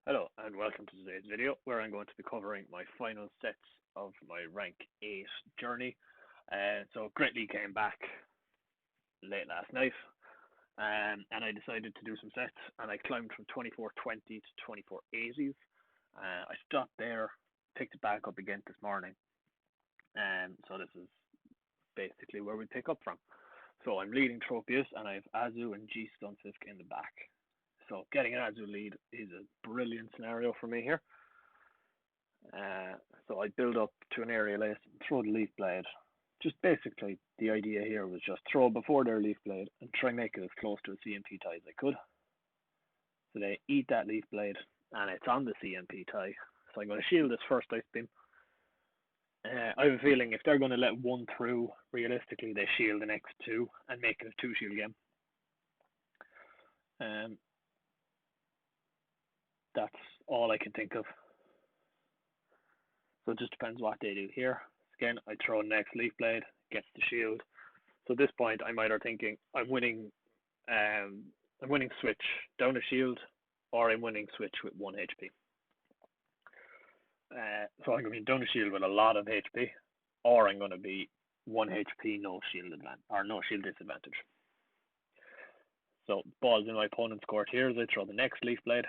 Hello and welcome to today's video where I'm going to be covering my final sets of my rank 8 journey. So Greatly came back late last night and I decided to do some sets and I climbed from 2420 to 2480s. I stopped there, picked it back up again this morning, and so this is basically where we pick up from. So I'm leading Tropius and I have Azu and G Stunfisk in the back. So getting an Azu lead is a brilliant scenario for me here. So I build up to an area lace and throw the leaf blade. Just basically, the idea here was just throw before their leaf blade and try and make it as close to a CMP tie as I could. So they eat that leaf blade and it's on the CMP tie. So I'm going to shield this first ice beam. I have a feeling if they're going to let one through, realistically they shield the next two and make it a two shield game. That's all I can think of. So it just depends what they do here. Again, I throw next leaf blade, gets the shield. So at this point, I'm either thinking I'm winning switch down a shield, or I'm winning switch with 1 HP. So I'm going to be down a shield with a lot of HP, or I'm going to be 1 HP, no shield advantage, or no shield disadvantage. So balls in my opponent's court here as I throw the next leaf blade.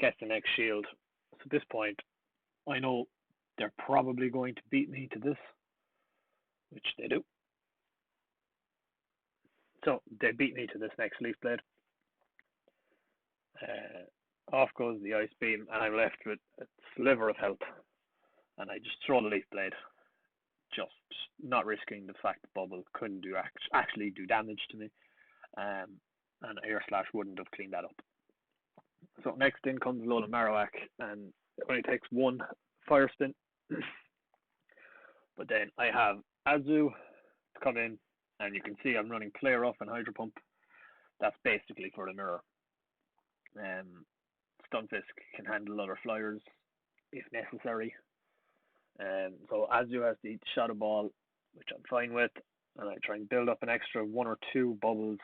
Gets the next shield. So at this point, I know they're probably going to beat me to this, which they do. So they beat me to this next leaf blade. Off goes the ice beam, and I'm left with a sliver of health. And I just throw the leaf blade, just not risking the fact the bubble couldn't actually do damage to me. And Air Slash wouldn't have cleaned that up. So next in comes Lola Marowak, and it only takes 1 fire spin. But then I have Azu to come in, and you can see I'm running Play Rough and Hydro Pump. That's basically for the mirror. Stunfisk can handle other flyers if necessary. So Azu has to eat Shadow Ball, which I'm fine with, and I try and build up an extra 1 or 2 bubbles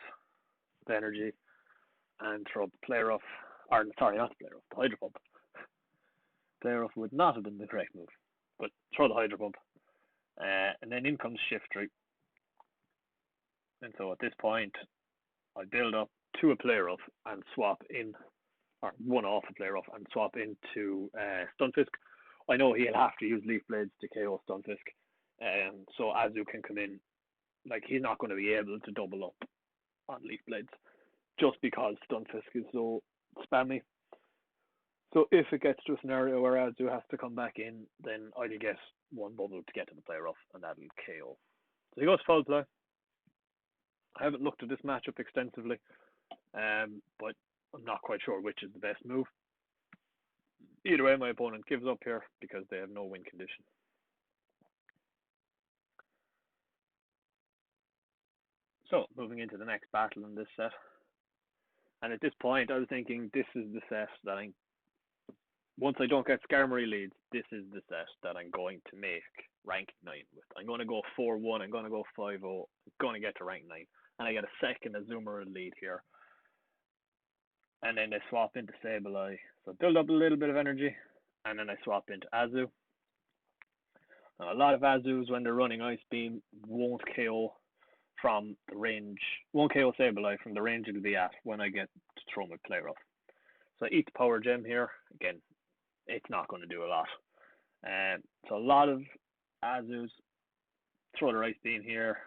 of energy and throw Play Rough. Or, sorry, not Play Rough, the Hydro Pump. Play Rough would not have been the correct move, but throw the Hydro Pump. And then in comes Shiftry. And so at this point, I build up to a Play Rough and swap in, or 1 off a Play Rough and swap into Stunfisk. I know he'll have to use Leaf Blades to KO Stunfisk, so Azu can come in. Like, he's not going to be able to double up on Leaf Blades just because Stunfisk is so spammy. So if it gets to a scenario where Azu has to come back in, then I'll get 1 bubble to get to the Play Rough, and that'll KO. So he goes Foul Play. I haven't looked at this matchup extensively, but I'm not quite sure which is the best move. Either way, my opponent gives up here because they have no win condition. So, moving into the next battle in this set. And at this point, I was thinking this is the set that once I don't get Skarmory leads, this is the set that I'm going to make rank 9 with. I'm going to go 4-1, I'm going to go 5-0, I'm going to get to rank 9. And I get a second Azumarill lead here. And then they swap into Sableye. So build up a little bit of energy, and then I swap into Azu. Now, a lot of Azus, when they're running Ice Beam, won't KO from the range, won't KO Sableye from the range it'll be at when I get to throw my Play Rough. So I eat the Power Gem here. Again, it's not going to do a lot. So a lot of Azus throw their Ice Beam here.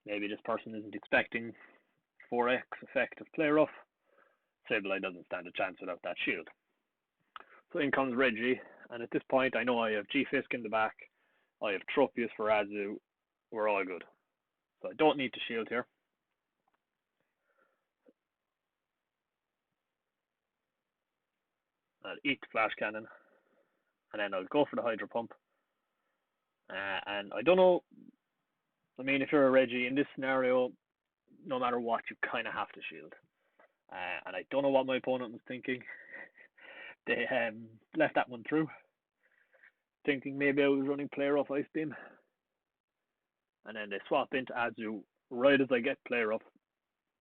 Maybe this person isn't expecting 4x effect of Play Rough. Sableye doesn't stand a chance without that shield. So in comes Reggie, and at this point I know I have G-Fisk in the back, I have Tropius for Azu, we're all good. So I don't need to shield here. I'll eat the Flash Cannon, and then I'll go for the Hydro Pump. And I don't know, I mean, if you're a Reggie in this scenario, no matter what, you kind of have to shield. And I don't know what my opponent was thinking. They left that one through, thinking maybe I was running Play Rough Ice Beam. And then they swap into Azu right as I get Play Rough,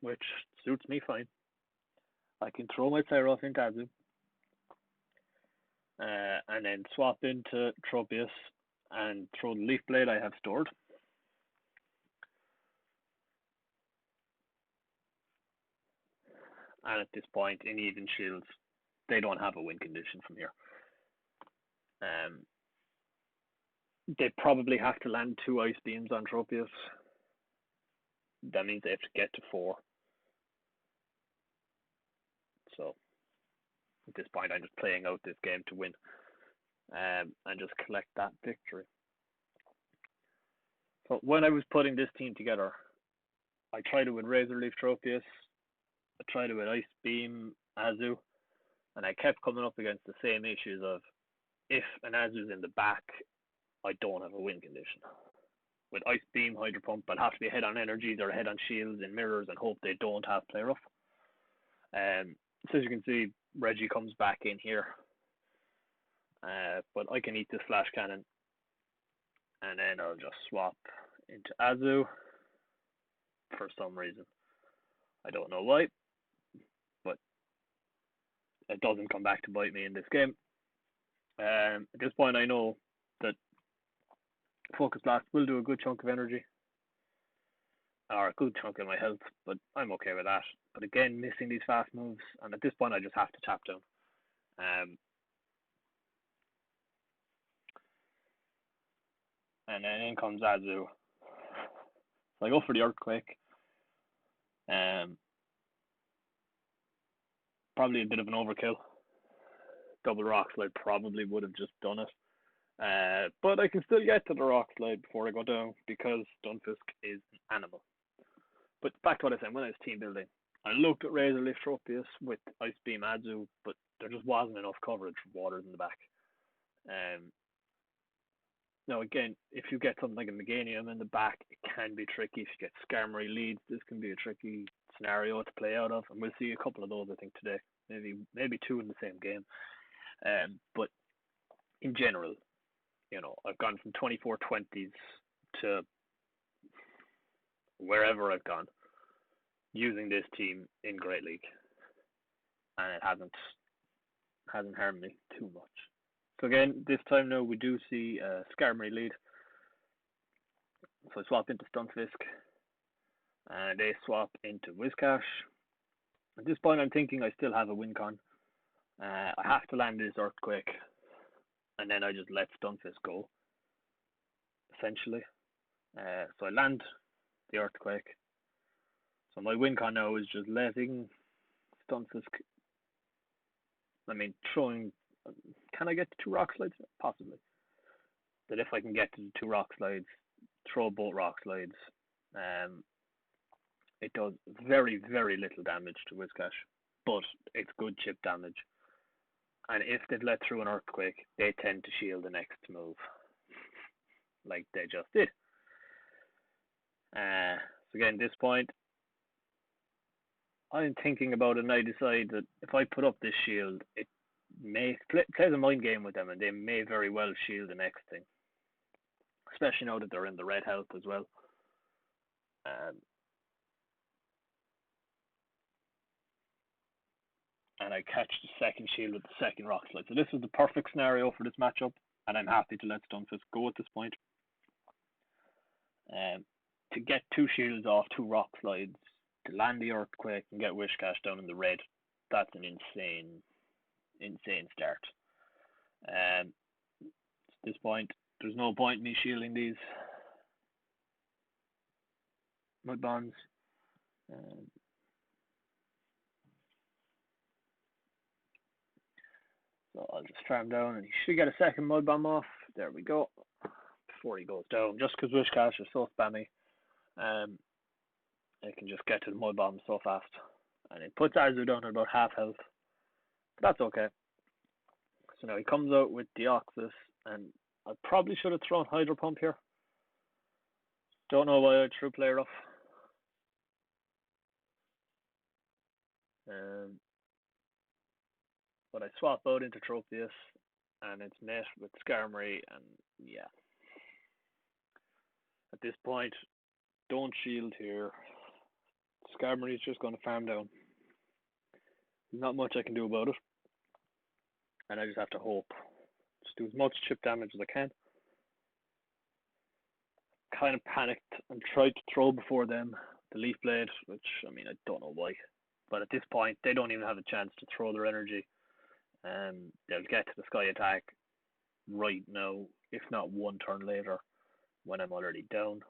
which suits me fine. I can throw my player off into Azu, and then swap into Tropius and throw the Leaf Blade I have stored. And at this point, in even shields, they don't have a win condition from here. They probably have to land 2 Ice Beams on Tropius. That means they have to get to 4. So at this point, I'm just playing out this game to win, and just collect that victory. So when I was putting this team together, I tried it with Razor Leaf Tropius, I tried it with Ice Beam Azu, and I kept coming up against the same issues of, if an Azu's in the back, I don't have a win condition. With Ice Beam, Hydro Pump, I'll have to be ahead on energies or ahead on shields and mirrors and hope they don't have play rough. So as you can see, Reggie comes back in here. But I can eat this flash cannon, and then I'll just swap into Azu for some reason. I don't know why, but it doesn't come back to bite me in this game. At this point, I know that Focus Blast will do a good chunk of energy, or a good chunk of my health, but I'm okay with that. But again, missing these fast moves, and at this point, I just have to tap down. And then in comes Azu. So I go for the Earthquake. Probably a bit of an overkill. Double Rock Slide probably would have just done it. But I can still get to the Rock Slide before I go down because Stunfisk is an animal. But back to what I said, when I was team building, I looked at Razor Leaf Tropius with Ice Beam Azu, but there just wasn't enough coverage for Waters in the back. Now again, if you get something like a Meganium in the back, it can be tricky. If you get Skarmory leads, this can be a tricky scenario to play out of, and we'll see a couple of those I think today. Maybe 2 in the same game. But in general, I've gone from 24-20s to wherever I've gone using this team in Great League, and it hasn't harmed me too much. So again, this time now we do see Skarmory lead. So I swap into Stunfisk, and they swap into Whiscash. At this point, I'm thinking I still have a win con. I have to land this Earthquake, and then I just let Stunfisk go, essentially. So I land the Earthquake. So my win con now is just letting Stunfisk, throwing. Can I get to 2 Rock Slides? Possibly. That if I can get to the 2 Rock Slides, throw both Rock Slides, it does very, very little damage to Whiscash, but it's good chip damage. And if they've let through an Earthquake, they tend to shield the next move, like they just did. So again, at this point, I'm thinking about it, and I decide that if I put up this shield, it may plays a mind game with them, and they may very well shield the next thing, especially now that they're in the red health as well. And I catch the second shield with the second Rock Slide. So this is the perfect scenario for this matchup, and I'm happy to let Stunfisk go at this point. To get 2 shields off 2 Rock Slides, to land the Earthquake and get Whiscash down in the red, that's an insane start. At this point, there's no point in me shielding these Mud Bombs. So I'll just farm down, and he should get a second Mud Bomb off. There we go. Before he goes down, just because Wishcash is so spammy, I can just get to the Mud Bomb so fast. And it puts Azu down at about half health. But that's okay. So now he comes out with Deoxys, and I probably should have thrown Hydro Pump here. Don't know why I threw Play Rough. But I swap out into Tropius, and it's met with Skarmory, and yeah. At this point, don't shield here. Skarmory's just going to farm down. There's not much I can do about it, and I just have to hope. Just do as much chip damage as I can. Kind of panicked and tried to throw before them the leaf blade, which I mean I don't know why, but at this point they don't even have a chance to throw their energy. They'll get to the sky attack right now, if not one turn later, when I'm already down.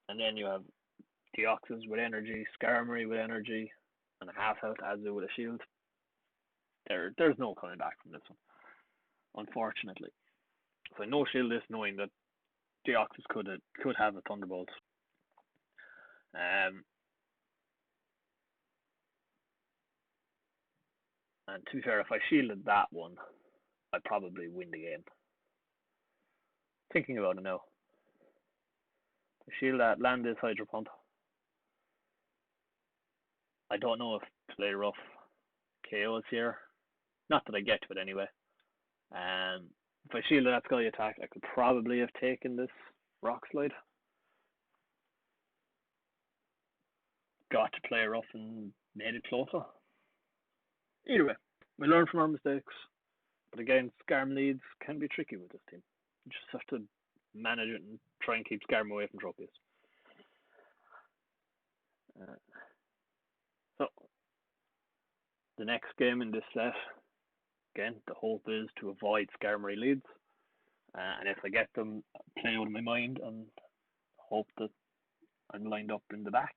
And then you have Deoxys with energy, Skarmory with energy, and a half health Azu with a shield. There's no coming back from this one, unfortunately. So no shield this, knowing that Deoxys could have a Thunderbolt. And to be fair, if I shielded that one, I'd probably win the game. Thinking about it now. I shield that, land this Hydro Pump. I don't know if Play Rough KOs here. Not that I get to it anyway. If I shielded that Sky attack, I could probably have taken this Rock Slide. Got to Play Rough and made it closer. Either way, we learn from our mistakes. But again, Skarm leads can be tricky with this team. You just have to manage it and try and keep Skarm away from Tropius. So, the next game in this set, again, the hope is to avoid Skarmory leads. And if I get them, play out of my mind and hope that I'm lined up in the back.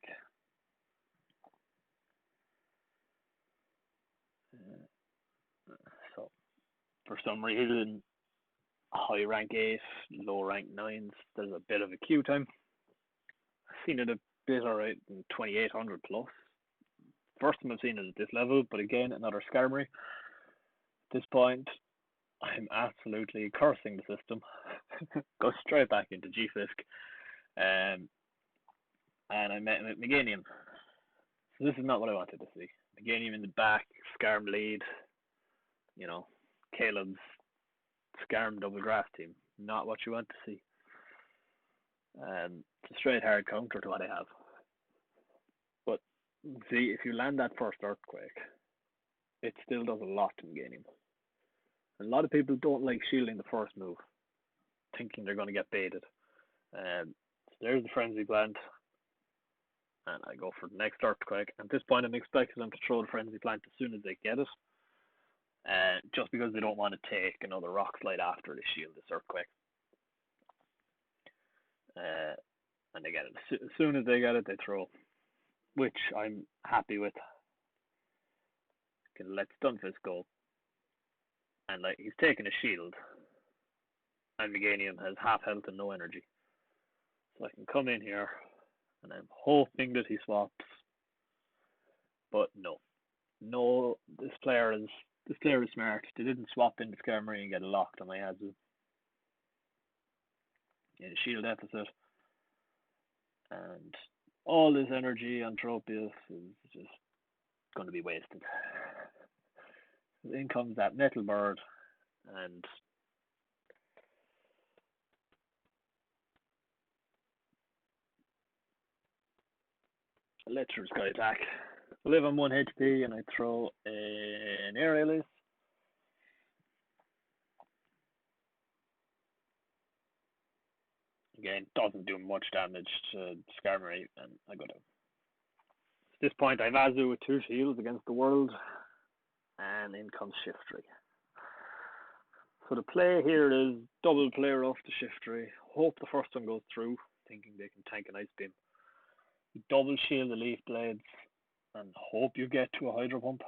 So, for some reason, high rank 8, low rank 9s, there's a bit of a queue time. I've seen it a bit alright in 2800 plus. First time I've seen it at this level, but again, another Skarmory. At this point, I'm absolutely cursing the system. Go straight back into G-Fisk. And I met Meganium. So this is not what I wanted to see. Meganium in the back, Skarm lead, you know, Caleb's Skarm double draft team. Not what you want to see. It's a straight hard counter to what I have. But see, if you land that first Earthquake, it still does a lot to Meganium. A lot of people don't like shielding the first move, thinking they're going to get baited. So there's the Frenzy Plant, and I go for the next Earthquake. At this point, I'm expecting them to throw the Frenzy Plant as soon as they get it, just because they don't want to take another Rock Slide after they shield this Earthquake. And they get it. As soon as they get it, they throw, which I'm happy with. Can let Stunfisk go. And like he's taking a shield, and Meganium has half health and no energy. So I can come in here, and I'm hoping that he swaps. But no, this player is smart. They didn't swap into Skarmory and get locked on my Azu. In a shield deficit, and all this energy on Tropius is just going to be wasted. In comes that Metal Bird, and Electro Sky attack. I live on 1 HP, and I throw an Aerialis. Again, doesn't do much damage to Skarmory, and I go down. At this point, I have Azu with 2 shields against the world, and in comes Shiftry. So the play here is double Play Rough to Shiftry. Hope the first one goes through, thinking they can tank an Ice Beam. Double shield the Leaf Blades, and hope you get to a Hydro Pump,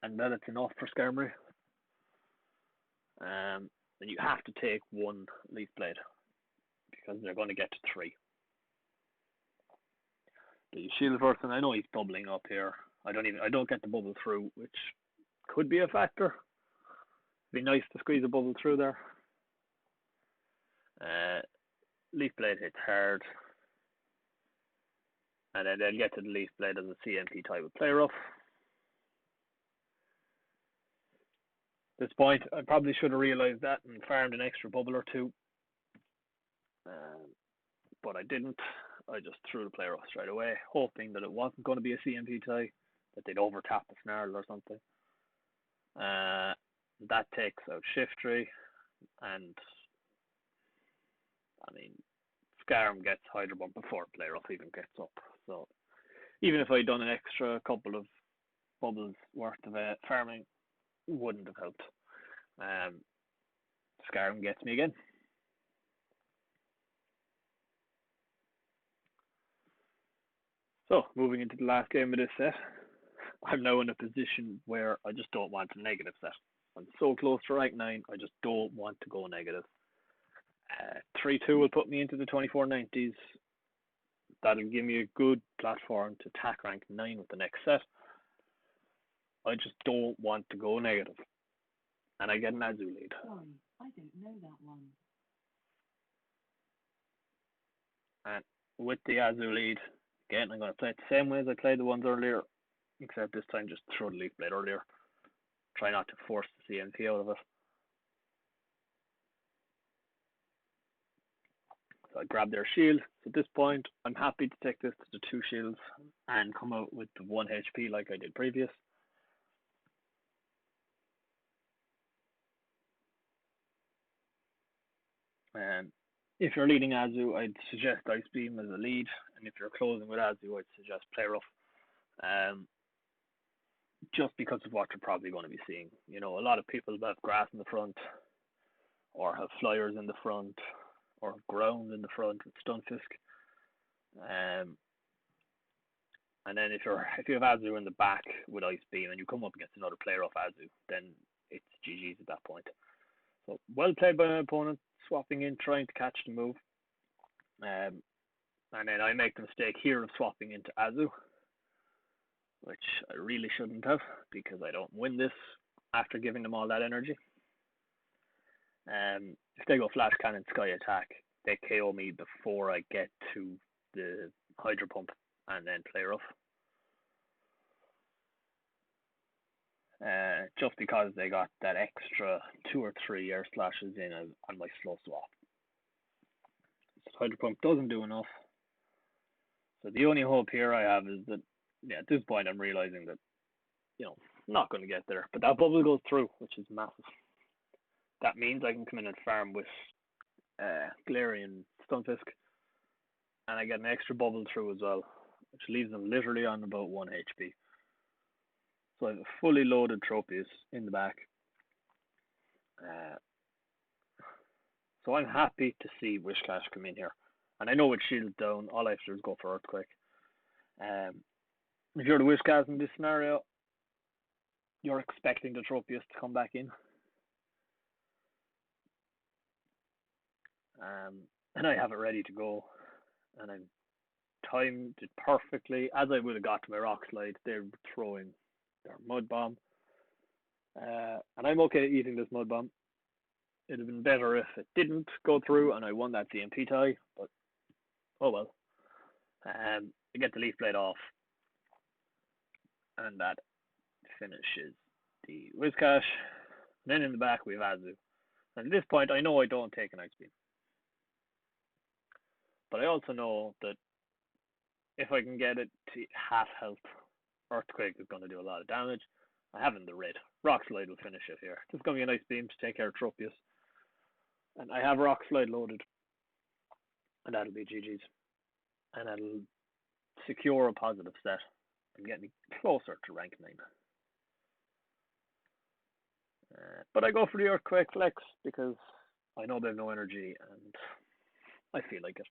and that it's enough for Skarmory. Then you have to take 1 Leaf Blade, because they're going to get to 3. But you shield first, and I know he's doubling up here. I don't get the bubble through, which could be a factor. Be nice to squeeze a bubble through there. Leaf Blade hits hard, and then they'll get to the Leaf Blade as a CMP type of Play Rough. At this point, I probably should have realised that and farmed an extra bubble or 2. But I didn't. I just threw the Play Rough straight away, hoping that it wasn't going to be a CMP tie. that they'd overtap a snarl or something. That takes out Shiftry, and I mean, Scarm gets Hydro Bump before Player Off even gets up. So even if I'd done an extra couple of bubbles worth of farming, wouldn't have helped. Scarm gets me again. So moving into the last game of this set, I'm now in a position where I just don't want a negative set. I'm so close to rank 9, I just don't want to go negative. 3-2 will put me into the 2490s. That'll give me a good platform to attack rank 9 with the next set. I just don't want to go negative. And I get an Azu lead. Sorry, I don't know that one. And with the Azu lead, again, I'm going to play it the same way as I played the ones earlier, except this time just throw the Leaf Blade earlier. Try not to force the CMP out of it. So I grab their shield. So at this point, I'm happy to take this to the 2 shields and come out with the 1 HP like I did previous. If you're leading Azu, I'd suggest Ice Beam as a lead, and if you're closing with Azu, I'd suggest Play Rough. Just because of what you're probably going to be seeing. You know, a lot of people have grass in the front, or have flyers in the front, or have grounds in the front with Stunfisk. And then if you have Azu in the back with Ice Beam and you come up against another player off Azu, then it's GG's at that point. So well played by my opponent, swapping in, trying to catch the move. And then I make the mistake here of swapping into Azu, which I really shouldn't have, because I don't win this after giving them all that energy. If they go Flash Cannon Sky Attack, they KO me before I get to the Hydro Pump and then Play Rough. Just because they got that extra 2 or 3 air slashes in on my slow swap. So Hydro Pump doesn't do enough. So the only hope here I have is that, at this point I'm realizing that, I'm not going to get there. But that bubble goes through, which is massive. That means I can come in and farm with Galarian Stunfisk, and I get an extra bubble through as well, which leaves them literally on about 1 HP. So I have a fully loaded Tropius in the back. So I'm happy to see Wishcash come in here. And I know with shield down, all I have to do is go for Earthquake. If you're the Wishcash in this scenario, you're expecting the Tropius to come back in. And I have it ready to go. And I'm timed it perfectly. As I would have got to my Rock Slide, they're throwing their Mud Bomb. And I'm okay eating this Mud Bomb. It'd have been better if it didn't go through and I won that CMP tie, but oh well. I get the Leaf Blade off, and that finishes the Whiscash. Then in the back we have Azu. And at this point I know I don't take an Ice Beam. But I also know that if I can get it to half health, Earthquake is going to do a lot of damage. I have in the red. Rock Slide will finish it here. This is going to be a nice beam to take care of Tropius. And I have Rock Slide loaded. And that'll be GG's. And that'll secure a positive set and get me closer to rank 9. But I go for the Earthquake Flex because I know they have no energy and I feel like it.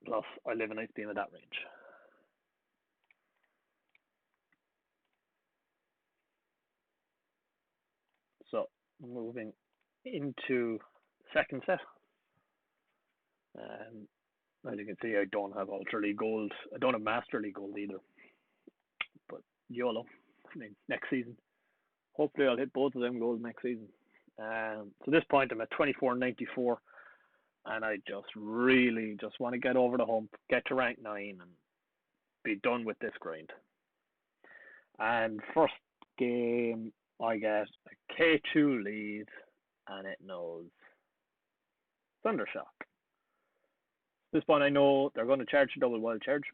Plus, I live in Ice Beam at that range. So, moving into second set. As you can see, I don't have Ultra League Gold. I don't have Master League Gold either. But YOLO. I mean, next season. Hopefully I'll hit both of them goals next season. So at this point I'm at 24.94. And I just really just want to get over the hump, get to rank 9 and be done with this grind. And first game, I get a K2 lead, and it knows Thundershock. At this point, I know they're going to charge a double wild charge.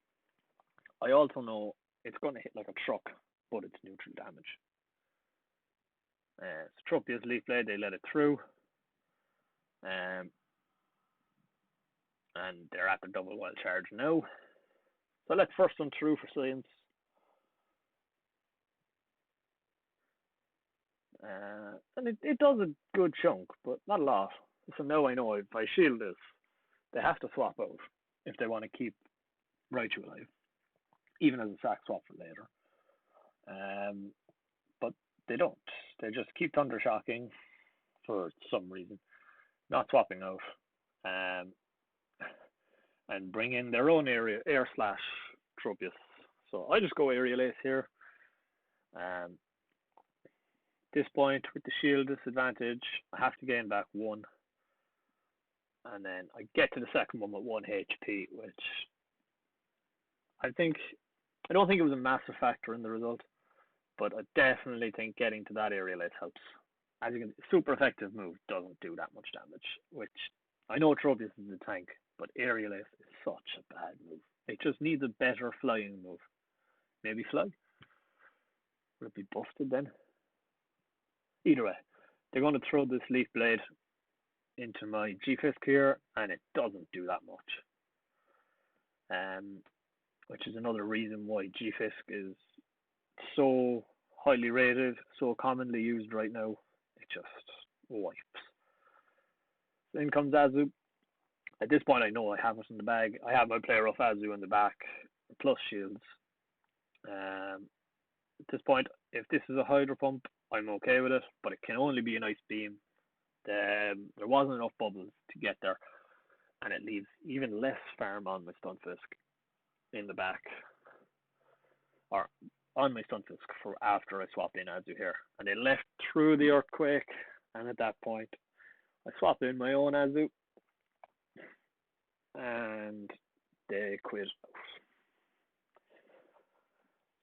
I also know it's going to hit like a truck, but it's neutral damage. So Tropius Leaf Blade, they let it through. Um, and they're at the double wild charge now. So let's first one through for science. And it does a good chunk, but not a lot. So now I know if I shield this, they have to swap out if they want to keep Raichu alive, even as a sack swap for later. But they don't. They just keep Thunder Shocking for some reason, not swapping out, and bring in their own air slash Tropius. So I just go Aerial Ace here. This point with the shield disadvantage, I have to gain back 1. And then I get to the second one with 1 HP, which I don't think it was a massive factor in the result, but I definitely think getting to that Aerial Ace helps. As you can see, super effective move doesn't do that much damage, which I know Tropius is a tank, but Aerial Ace is such a bad move. It just needs a better flying move. Maybe Fly? Would it be busted then? Either way, they're going to throw this Leaf Blade into my G-Fisk here, and it doesn't do that much. Which is another reason why G-Fisk is so highly rated, so commonly used right now. It just wipes. So in comes Azu. At this point, I know I have it in the bag. I have my player off Azu in the back, plus shields. At this point, if this is a Hydro Pump, I'm okay with it, but it can only be an Ice Beam. There wasn't enough bubbles to get there, and it leaves even less farm on my Stunfisk in the back, or on my Stunfisk for after I swap in Azu here. And they left through the Earthquake, and at that point, I swap in my own Azu, and they quit.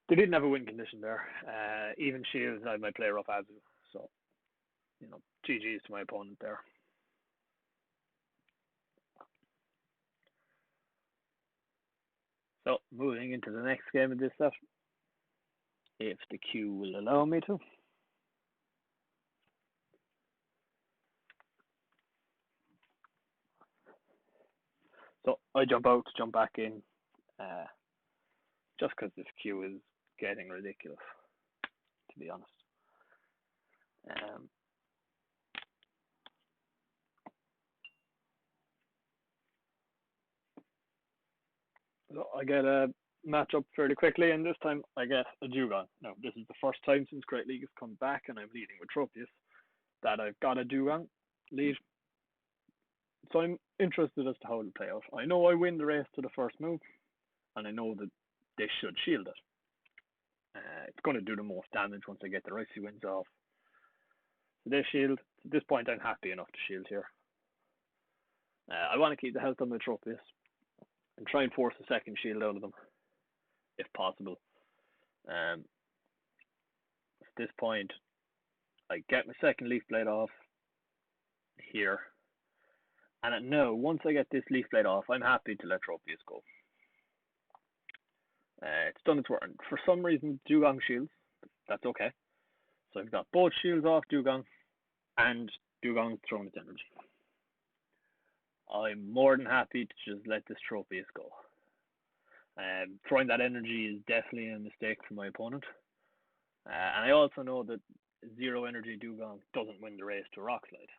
They didn't have a win condition there. Even Shields, I had my player off Azu, so GG's to my opponent there. So moving into the next game of this set, if the queue will allow me to. So I jump out, jump back in, just because this queue is getting ridiculous, to be honest. So I get a matchup fairly quickly, and this time I get a Dewgong. Now, this is the first time since Great League has come back, and I'm leading with Tropius, that I've got a Dewgong lead. So I'm interested as to how it'll play out. I know I win the race to the first move, and I know that they should shield it. It's going to do the most damage once I get the Icy Winds off. So they shield. At this point, I'm happy enough to shield here. I want to keep the health on my Tropius and try and force a second shield out of them, if possible. At this point, I get my second Leaf Blade off here. And now, once I get this Leaf Blade off, I'm happy to let Tropius go. It's done its work. And for some reason, Dewgong shields. That's okay. So I've got both shields off Dewgong, and Dewgong throwing its energy. I'm more than happy to just let this Tropius go. Throwing that energy is definitely a mistake for my opponent. And I also know that 0 energy Dewgong doesn't win the race to Rock Slide.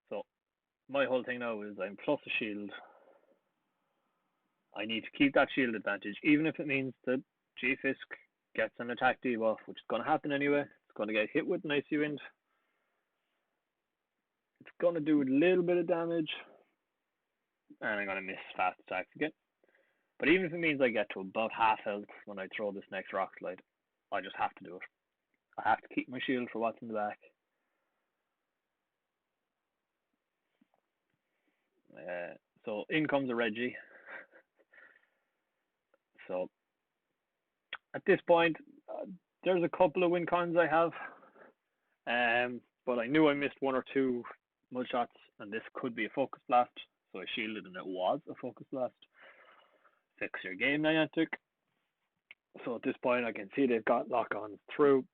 So my whole thing now is I'm plus a shield. I need to keep that shield advantage, even if it means that G-Fisk gets an attack debuff, which is going to happen anyway. It's going to get hit with an Icy Wind. It's going to do a little bit of damage, and I'm going to miss fast attacks again. But even if it means I get to about half health when I throw this next Rock Slide, I just have to do it. I have to keep my shield for what's in the back. So in comes a Reggie. So at this point, there's a couple of win cons I have, but I knew I missed 1 or 2 mud shots, and this could be a Focus Blast, so I shielded, and it was a Focus Blast. fix your game, Niantic. So at this point, I can see they've got lock-ons through.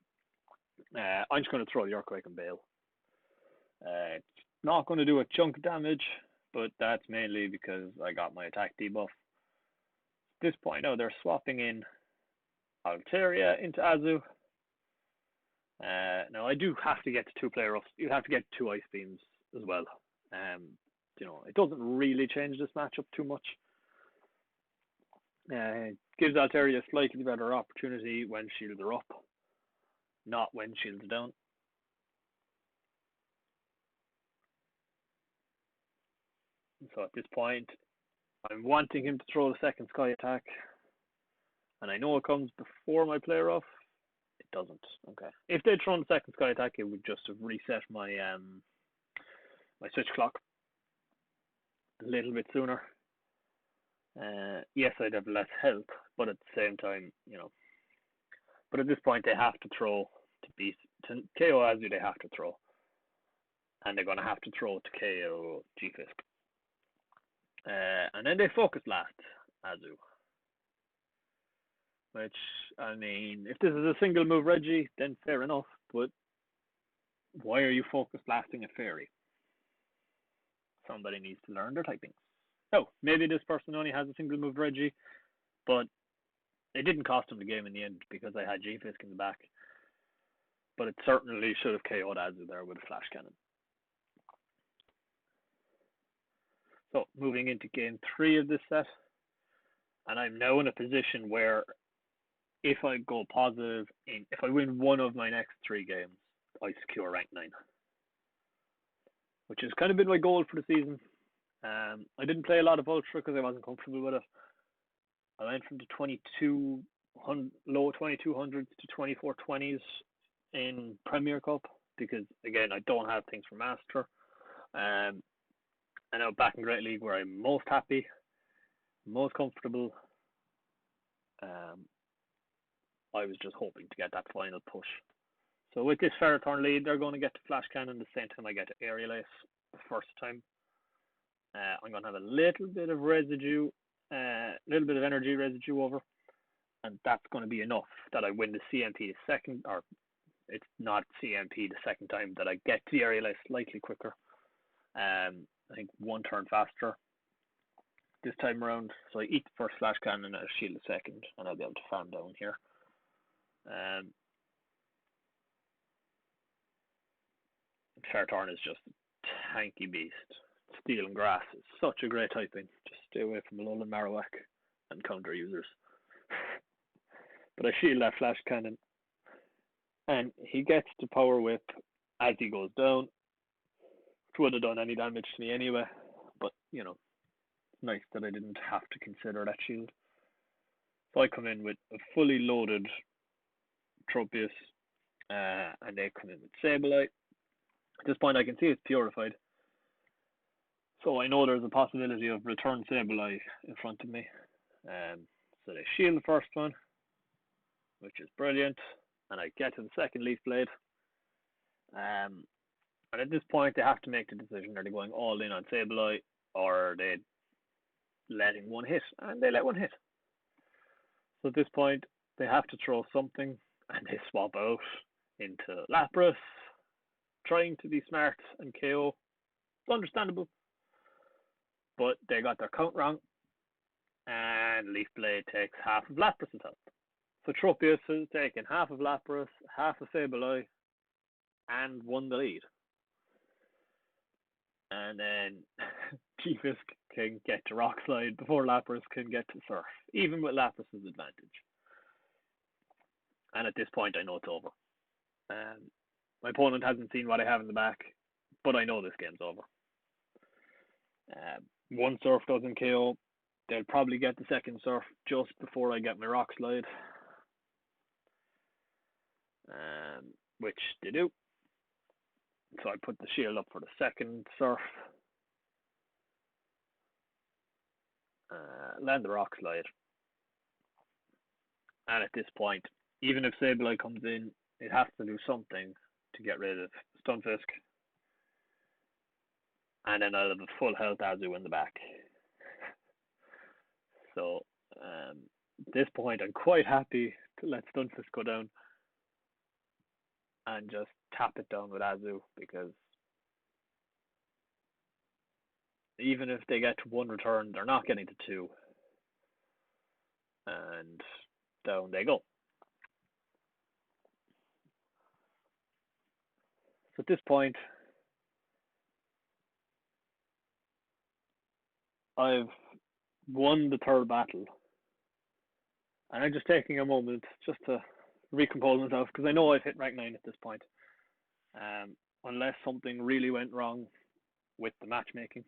I'm just going to throw the Earthquake and Bale. It's not going to do a chunk of damage, but that's mainly because I got my attack debuff. At this point, now they're swapping in Altaria into Azu. Now I do have to get to 2-player roughs. You have to get 2 Ice Beams as well. It doesn't really change this matchup too much. It gives Altaria a slightly better opportunity when shields are up, not when shields are down. So at this point, I'm wanting him to throw the second Sky attack, and I know it comes before my play rough. It doesn't. Okay. If they'd thrown the second Sky attack, it would just have reset my my switch clock a little bit sooner. Yes, I'd have less health, but at the same time, But at this point, they have to throw to KO Azu. They have to throw, and they're going to have to throw to KO G-Fisk. And then they focus last Azu. Which, I mean, if this is a single move Reggie, then fair enough. But why are you focused lasting a fairy? Somebody needs to learn their typing. Oh, maybe this person only has a single move Reggie, but it didn't cost him the game in the end because I had G-Fisk in the back. But it certainly should have KO'd Azu there with a flash cannon. So, moving into game 3 of this set, and I'm now in a position where if I go positive, if I win one of my next 3 games, I secure rank 9. Which has kind of been my goal for the season. I didn't play a lot of Ultra because I wasn't comfortable with it. I went from the low 2200s to 2420s in Premier Cup because, again, I don't have things for Master. I know back in Great League where I'm most happy, most comfortable. I was just hoping to get that final push. So with this Ferrothorn lead, they're going to get to Flash Cannon the same time I get to Aerial Ace the first time. I'm going to have a little bit of residue, little bit of energy residue over, and that's going to be enough that I win the CMP the second, or it's not CMP the second time, that I get to the Aerial Ace slightly quicker. I think 1 turn faster this time around. So I eat the first Flash Cannon and I shield the second, and I'll be able to farm down here. Ferrothorn is just a tanky beast. Steel and Grass is such a great typing. Just stay away from Alolan Marowak and counter users. But I shield that Flash Cannon, and he gets to Power Whip as he goes down. It would have done any damage to me anyway, but it's nice that I didn't have to consider that shield. So I come in with a fully loaded Tropius, and they come in with Sableye. At this point, I can see it's purified, so I know there's a possibility of return Sableye in front of me. So they shield the first one, which is brilliant, and I get to the second Leaf Blade. And at this point, they have to make the decision: are they going all in on Sableye, or are they letting one hit? And they let one hit. So at this point, they have to throw something, and they swap out into Lapras, trying to be smart and KO. It's understandable, but they got their count wrong, and Leaf Blade takes half of Lapras' health. So Tropius has taken half of Lapras, half of Sableye, and won the lead. And then G-Fisk can get to Rock Slide before Lapras can get to Surf, even with Lapras' advantage. And at this point, I know it's over. My opponent hasn't seen what I have in the back, but I know this game's over. One Surf doesn't KO. They'll probably get the second Surf just before I get my Rock Slide, which they do. So I put the shield up for the second Surf, land the Rock Slide, and at this point, even if Sableye comes in, it has to do something to get rid of Stunfisk, and then I'll have a full health Azu in the back. So this point, I'm quite happy to let Stunfisk go down and just tap it down with Azu, because even if they get to one return, they're not getting to two. And down they go. So at this point, I've won the third battle. And I'm just taking a moment just to recompose myself, because I know I've hit rank 9 at this point. Unless something really went wrong with the matchmaking.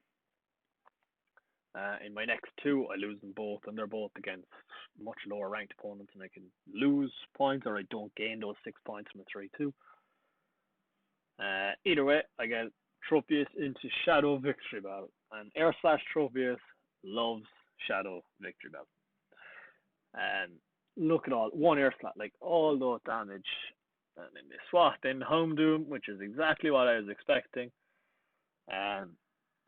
In my next two, I lose them both, and they're both against much lower ranked opponents, and I can lose points or I don't gain those 6 points from a 3-2. Either way, I get Tropius into Shadow Victory Bell, and r/Tropius loves Shadow Victory Bell. Look at all, one air slot, like all those damage, and then they swap in Home Doom, which is exactly what I was expecting.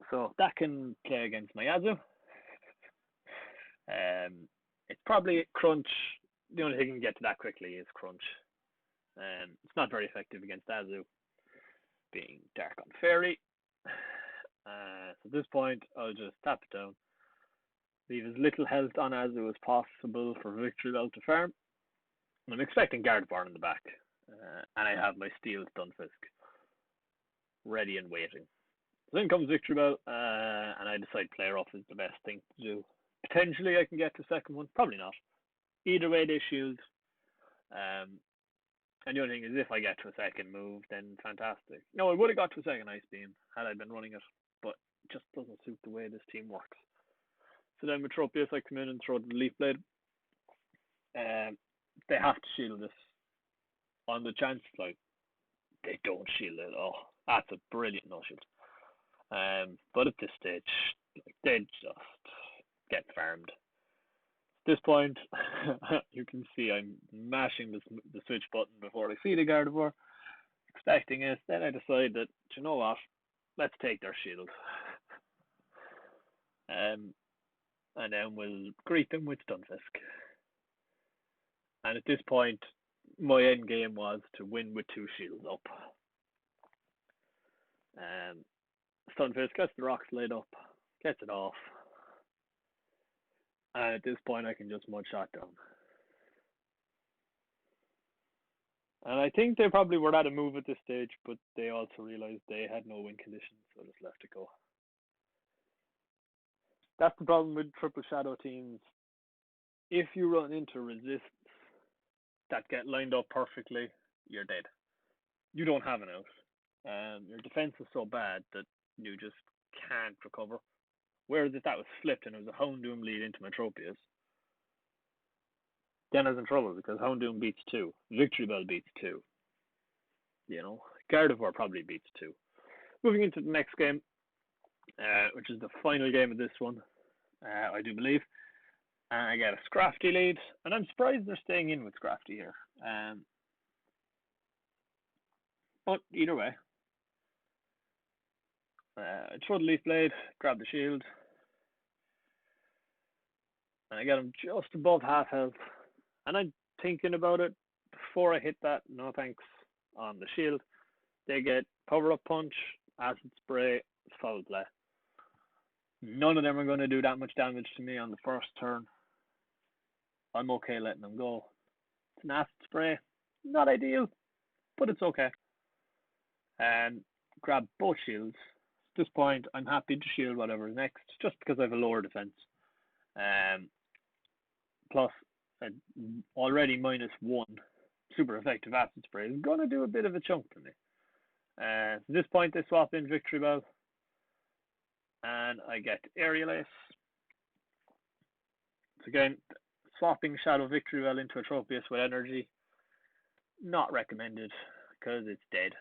So that can play against my Azu. It's probably Crunch. The only thing you can get to that quickly is Crunch. It's not very effective against Azu, being Dark on Fairy. So at this point, I'll just tap it down. Leave as little health on Azu as possible for Victory Bell to farm. And I'm expecting Gardevoir in the back. And I have my Steel Stunfisk ready and waiting. So then comes Victory Bell, and I decide Player Off is the best thing to do. Potentially I can get to second one, probably not. Either way they shield. And the only thing is, if I get to a second move, then fantastic. No, I would have got to a second Ice Beam had I been running it, but it just doesn't suit the way this team works. So then with Tropius, I come in and throw the Leaf Blade. They have to shield this. On the chance, like, they don't shield it. Oh, that's a brilliant no shield. But at this stage, like, they just get farmed. At this point, you can see I'm mashing the switch button before I see the Gardevoir, expecting it. Then I decide that, you know what, let's take their shield. And then we'll greet them with Stunfisk. And at this point, my end game was to win with 2 shields up. Stunfisk gets the Rock Slide up, gets it off. And at this point, I can just Mudshot down. And I think they probably were at a move at this stage, but they also realized they had no win conditions, so just left it go. That's the problem with Triple Shadow teams. If you run into resists that get lined up perfectly, you're dead. You don't have an out. Your defense is so bad that you just can't recover. Whereas if that was flipped and it was a Houndoom lead into my Tropius, then I was in trouble, because Houndoom beats 2. Victory Bell beats 2. You know, Gardevoir probably beats 2. Moving into the next game, which is the final game of this one, I do believe. I get a Scrafty lead, and I'm surprised they're staying in with Scrafty here. But either way, I throw the Leaf Blade, grab the shield, and I get him just above half health. And I'm thinking about it before I hit that, no thanks, on the shield. They get Power Up Punch, Acid Spray, Foul Play. None of them are going to do that much damage to me on the first turn. I'm okay letting them go. It's an Acid Spray, not ideal, but it's okay. Grab both shields. At this point, I'm happy to shield whatever's next, just because I have a lower defense. Plus, already -1 super effective Acid Spray is going to do a bit of a chunk to me. At this point, they swap in Victory Bell, and I get Aerial Ace. So again, swapping Shadow Victory Bell into a Tropius with energy, not recommended, because it's dead.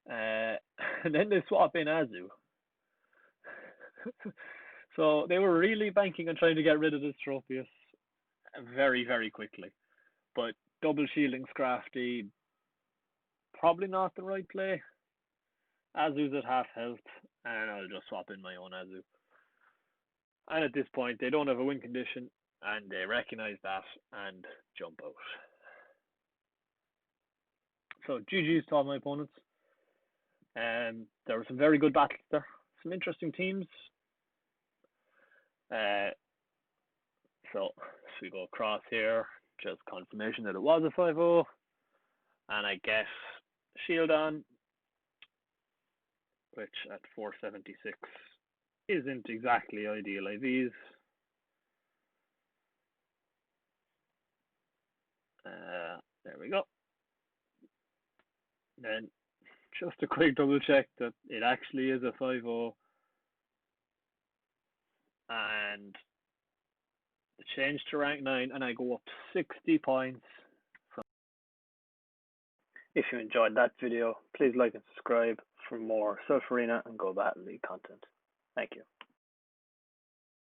And then they swap in Azu. So they were really banking on trying to get rid of this Tropius very, very quickly. But double shielding Scrafty, probably not the right play. Azu's at half health, and I'll just swap in my own Azu. And at this point, they don't have a win condition. and they recognize that and jump out. So GG's to all my opponents. There were some very good battles there, some interesting teams. So we go across here, just confirmation that it was a 5-0, and I guess shield on, which at 476 isn't exactly ideal IVs. There we go. Then just a quick double check that it actually is a 5-0, and the change to rank 9, and I go up 60 points. If you enjoyed that video, please like and subscribe for more Silph Arena and Go Battle League content. Thank you.